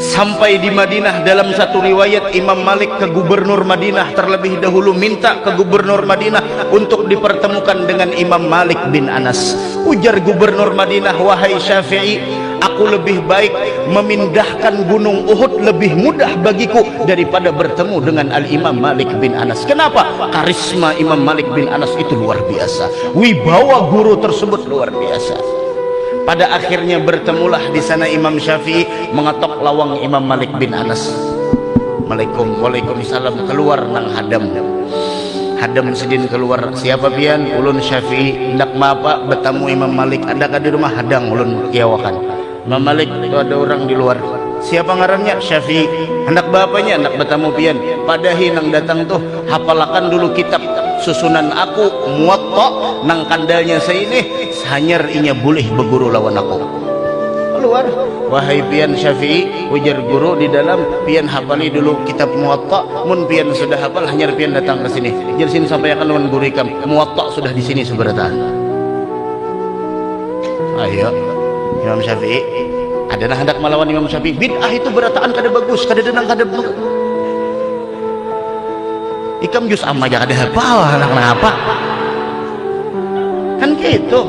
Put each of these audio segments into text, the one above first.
Sampai di Madinah, dalam satu riwayat Imam Malik ke gubernur Madinah terlebih dahulu, minta ke gubernur Madinah untuk dipertemukan dengan Imam Malik bin Anas. Ujar gubernur Madinah, wahai Syafi'i, aku lebih baik memindahkan gunung Uhud lebih mudah bagiku daripada bertemu dengan Al-Imam Malik bin Anas. Kenapa? Karisma Imam Malik bin Anas itu luar biasa, wibawa guru tersebut luar biasa. Pada akhirnya bertemulah di sana Imam Syafi'i mengetok lawang Imam Malik bin Anas. Waalaikumsalam. Keluar nang hadam sedin keluar. Siapa pian? Ulun Syafi'i. Ndak mapa bertemu Imam Malik. Adakah di rumah? Hadang ulun kiawakan. Imam Malik itu ada orang di luar. Siapa ngarannya? Syafi'i. Hendak bapaknya hendak bertemu pian. Padahi nang datang tuh hafalakan dulu kitab susunan aku Muwatta nang kandalnya seini hanyar inya boleh berguru lawan aku. Keluar, wahai pian Syafi'i, ujar guru di dalam, pian hafali dulu kitab Muwatta, mun pian sudah hafal hanyar pian datang ke sini. Jadi sini sampaikan lawan guru ikam, Muwatta sudah di sini seberatan. Ayo Imam Syafi'i, ada nah hendak melawan Imam Syafi'i. Bid'ah itu berataan kada bagus, kada denang kada bagus. Ikam jus amma aja kada hafal anak apa kan gitu.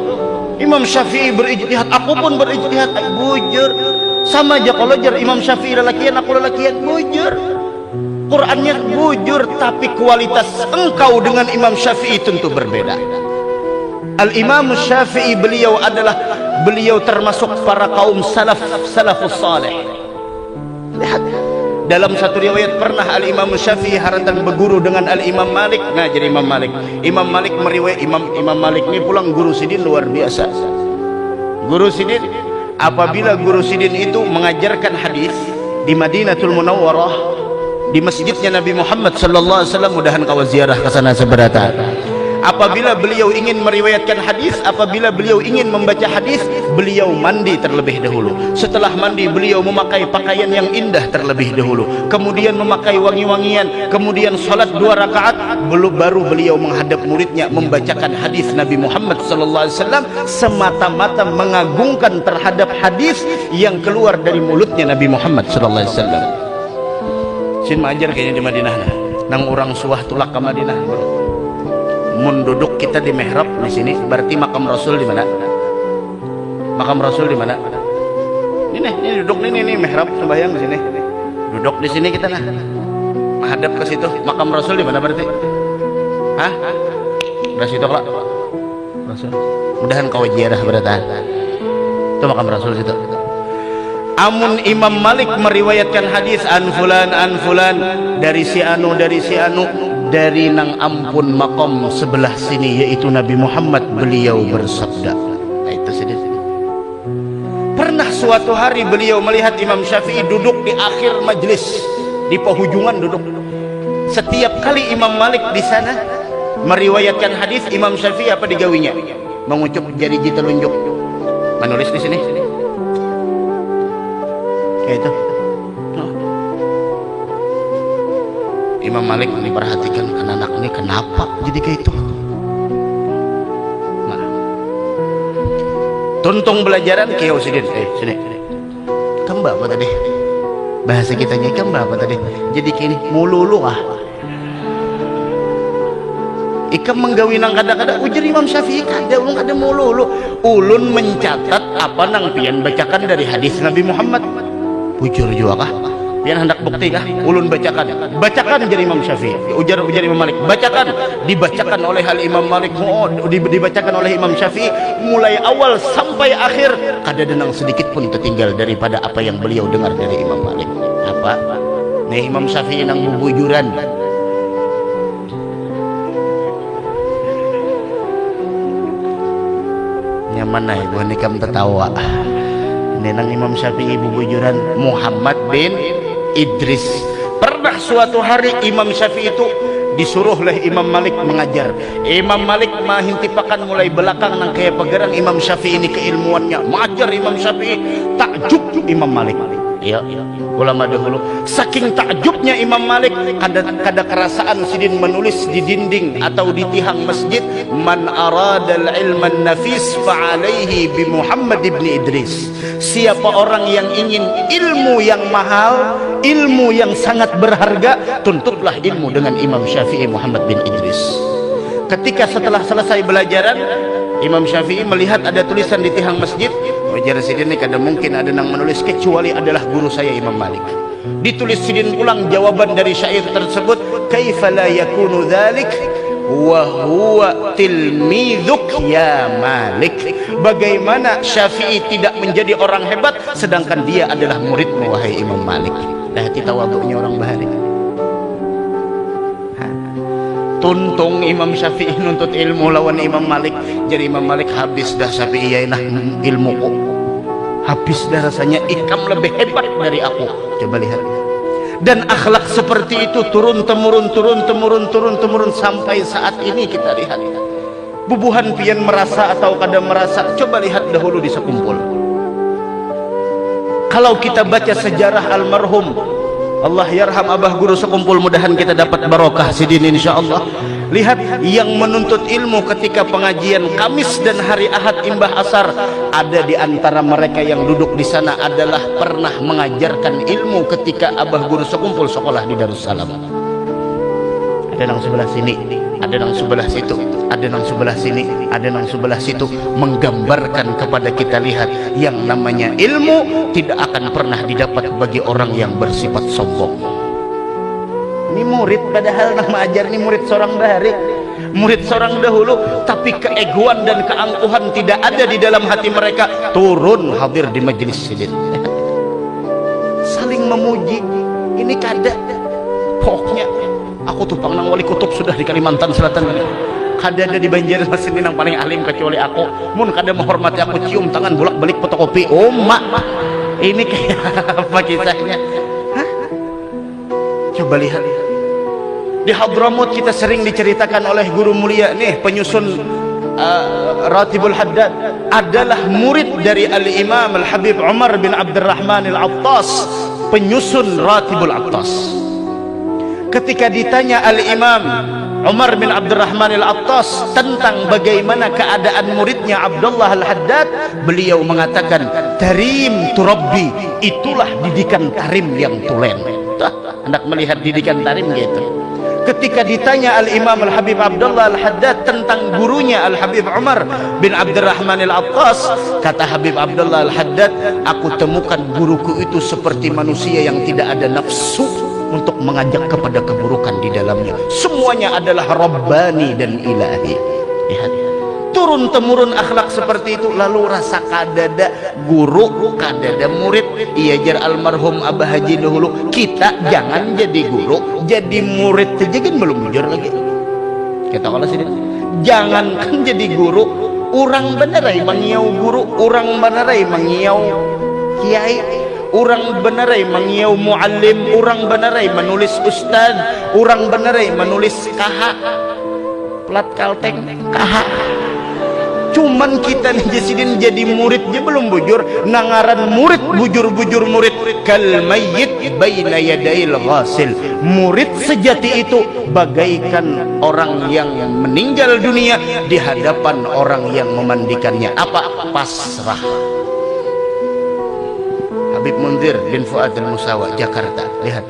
Imam Syafi'i berijtihad, aku pun berijtihad. Bujur sama aja kalau jar Imam Syafi'i lelakian, aku lelakian, bujur. Qurannya bujur, tapi kualitas engkau dengan Imam Syafi'i tentu berbeda. Al-Imam Syafi'i beliau termasuk para kaum salafus saleh. Lihat, dalam satu riwayat pernah Al-Imam Syafi'i haratan berguru dengan Al-Imam Malik. Nah, jadi Imam Malik meriwayat Imam Malik ini pulang guru sidin luar biasa. Guru sidin, apabila guru sidin itu mengajarkan hadis di Madinatul Munawwarah, di masjidnya Nabi Muhammad sallallahu alaihi wasallam, mudahan kau ziarah ke sana seberata. Apabila beliau ingin meriwayatkan hadis, apabila beliau ingin membaca hadis, beliau mandi terlebih dahulu. Setelah mandi, beliau memakai pakaian yang indah terlebih dahulu, kemudian memakai wangi-wangian, kemudian salat 2 rakaat, baru beliau menghadap muridnya membacakan hadis Nabi Muhammad sallallahu alaihi wasallam, semata-mata mengagungkan terhadap hadis yang keluar dari mulutnya Nabi Muhammad sallallahu alaihi wasallam. Sin majar kayaknya di Madinah nang orang suah tulak ke Madinah, bro. Mun duduk kita di mihrab di sini, berarti makam Rasul di mana? Makam Rasul di mana? Ini duduk nih mihrab sembahyang di sini. Duduk di sini kita nah. Menghadap ke situ. Makam Rasul di mana berarti? Hah? Udah situ lah. Rasul. Mudahan kau ziarah berata. Itu makam Rasul situ. Amun Imam Malik meriwayatkan hadis an fulan dari si anu dari nang ampun makom sebelah sini, yaitu Nabi Muhammad, beliau bersabda. Nah, itu sini. Pernah suatu hari beliau melihat Imam Syafi'i duduk di akhir majlis, di penghujungan duduk. Setiap kali Imam Malik di sana meriwayatkan hadis, Imam Syafi'i apa digawinya? Mengucup jari telunjuk, menulis di sini. Kayak itu. Imam Malik ini perhatikan anak ini kenapa jadi kayak itu. Nah, tuntung belajaran keo sidin. Sini. Kamu apa tadi? Bahasa kitanya kamu apa tadi? Jadi kini mululu ah. Ikam menggawi nang kada-kada ujar Imam Syafi'i kada ulun kada mululu. Ulun mencatat apa nang pian bacakan dari hadis Nabi Muhammad. Bujur juga kah? Pian hendak bukti kah? Ulun bacakan jadi Imam Syafi'i. Ujar Imam Malik, dibacakan oleh Imam Malik, dibacakan oleh Imam Syafi'i mulai awal sampai akhir, kada denang sedikit pun tertinggal daripada apa yang beliau dengar dari Imam Malik. Apa? Nih Imam Syafi'i nang bubujuran. Nyaman nah ibu nikam tertawa. Nenang Imam Syafi'i bubujuran Muhammad bin Idris. Pernah suatu hari Imam Syafi'i itu disuruh oleh Imam Malik mengajar. Imam Malik mahintipakan mulai belakang nang kayak pegerang Imam Syafi'i ini keilmuannya. Mengajar Imam Syafi'i, takjub Imam Malik. Ya, ulama dahulu saking takjubnya Imam Malik kada kerasaan sidin menulis di dinding atau di tiang masjid, man aradal ilman nafis fa'alaihi bi Muhammad ibn Idris. Siapa orang yang ingin ilmu yang mahal, ilmu yang sangat berharga, tuntutlah ilmu dengan Imam Syafi'i Muhammad bin Idris. Ketika setelah selesai belajaran, Imam Syafi'i melihat ada tulisan di tiang masjid, wajar sidin ini kada mungkin ada yang menulis kecuali adalah guru saya Imam Malik. Ditulis sidin ulang jawaban dari syair tersebut, kaifa la yakunu dzalik wa huwa tilmidhuk ya Malik. Bagaimana Syafi'i tidak menjadi orang hebat sedangkan dia adalah muridmu wahai Imam Malik. Dah kita waduknya orang bahari. Tuntung Imam Syafi'i nuntut ilmu lawan Imam Malik, jadi Imam Malik habis dah Syafi'i yainah ilmuku, habis dah rasanya ikam lebih hebat dari aku. Coba lihat. Dan akhlak seperti itu turun temurun sampai saat ini kita lihat. Bubuhan pian merasa atau kada merasa, coba lihat dahulu di sekumpul. Kalau kita baca sejarah almarhum Allah yarham abah guru sekumpul, mudahan kita dapat barokah sidin insyaallah. Lihat yang menuntut ilmu ketika pengajian Kamis dan hari Ahad imbah asar, ada di antara mereka yang duduk di sana adalah pernah mengajarkan ilmu ketika abah guru sekumpul sekolah di Darussalam. Ada yang sebelah sini, ada yang sebelah situ, ada yang sebelah sini, ada yang sebelah situ, menggambarkan kepada kita lihat yang namanya ilmu tidak akan pernah didapat bagi orang yang bersifat sombong. Ini murid padahal nama ajar ini murid seorang bahari, murid seorang dahulu, tapi keegoan dan keangkuhan tidak ada di dalam hati mereka, turun hadir di majelis sidin. Saling memuji, ini kada. Pokoknya aku tuh pangnang wali kutub sudah di Kalimantan Selatan ini. Kada ada di Banjarmasin yang paling alim kecuali aku. Mun kada menghormati aku cium tangan bolak-balik fotokopi. Oh mak, ini kayak apa kisahnya? Hah? Coba lihat. Di Hadramut kita sering diceritakan oleh guru mulia nih, penyusun Ratibul Haddad adalah murid dari Al-Imam Al-Habib Umar bin Abdurrahman Al-Attas, penyusun Ratibul Attas. Ketika ditanya Al-Imam Umar bin Abdurrahman Al-Attas tentang bagaimana keadaan muridnya Abdullah Al-Haddad, beliau mengatakan, tarim turabbi, itulah didikan tarim yang tulen. Hendak melihat didikan tarim gitu. Ketika ditanya Al-Imam Al-Habib Abdullah Al-Haddad tentang gurunya Al-Habib Umar bin Abdurrahman Al-Attas, kata Habib Abdullah Al-Haddad, aku temukan guruku itu seperti manusia yang tidak ada nafsu untuk mengajak kepada keburukan di dalamnya. Semuanya adalah Rabbani dan ilahi. Lihat, turun temurun akhlak seperti itu. Lalu rasa kadada guru, kadada murid. Iya jar almarhum Abah Haji dahulu, kita jangan jadi guru, jadi murid saja kan belum bujur lagi. Kita kalau sini jangan kan jadi guru, orang benerai mengiau guru, orang benerai mengiau kiai, orang benerai mengiau muallim, orang benerai menulis ustaz, orang benerai menulis kaha, plat kalteng kaha. Cuman kita nih jasidin jadi murid dia belum bujur, nangaran murid bujur-bujur murid, kal mayyit baina yadail ghasil. Murid sejati itu bagaikan orang yang meninggal dunia di hadapan orang yang memandikannya. Apa? Pasrah. Habib Munzir bin Fuad Al-Musawa, Jakarta. Lihat,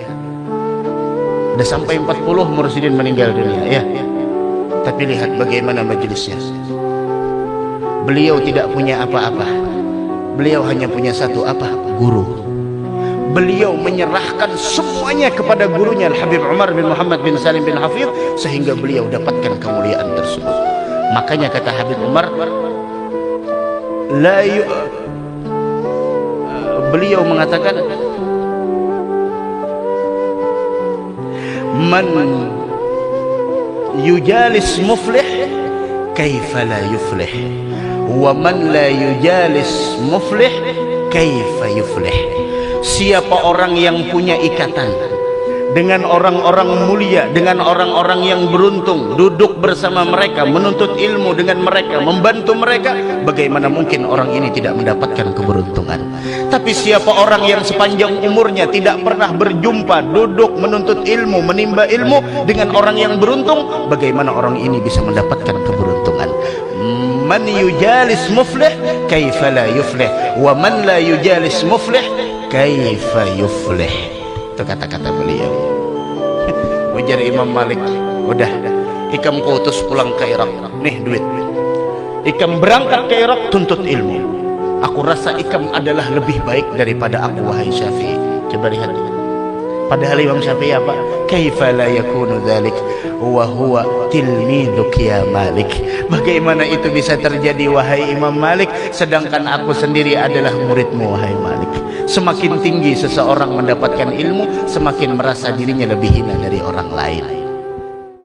udah sampai 40 mursidin meninggal dunia ya. Tapi lihat bagaimana majelisnya. Beliau tidak punya apa-apa. Beliau hanya punya satu apa? Guru. Beliau menyerahkan semuanya kepada gurunya Al-Habib Umar bin Muhammad bin Salim bin Hafidh sehingga beliau dapatkan kemuliaan tersebut. Makanya kata Habib Umar, beliau mengatakan, man yujalis muflih kaifa la yuflih, wa man la yujalis muflih kaifa yuflih. Siapa orang yang punya ikatan dengan orang-orang mulia, dengan orang-orang yang beruntung, duduk bersama mereka, menuntut ilmu dengan mereka, membantu mereka, bagaimana mungkin orang ini tidak mendapatkan keberuntungan? Tapi siapa orang yang sepanjang umurnya tidak pernah berjumpa, duduk menuntut ilmu, menimba ilmu dengan orang yang beruntung, bagaimana orang ini bisa mendapatkan keberuntungan? Man yujalis muflih kaifa la yuflih, wa man la yujalis muflih kaifa yuflih. Itu kata-kata beliau. Ujar Imam Malik, udah ikam kutus pulang ke Irak, nih duit. Ikam berangkat ke Irak tuntut ilmu. Aku rasa ikam adalah lebih baik daripada aku, wahai Syafi'i. Coba lihat. Padahal Imam Syafi'i apa? Kaifa la yakunu dzalik wa huwa tilmiduk ya Malik. Bagaimana itu bisa terjadi, wahai Imam Malik, sedangkan aku sendiri adalah muridmu, wahai Malik. Semakin tinggi seseorang mendapatkan ilmu, semakin merasa dirinya lebih hina dari orang lain.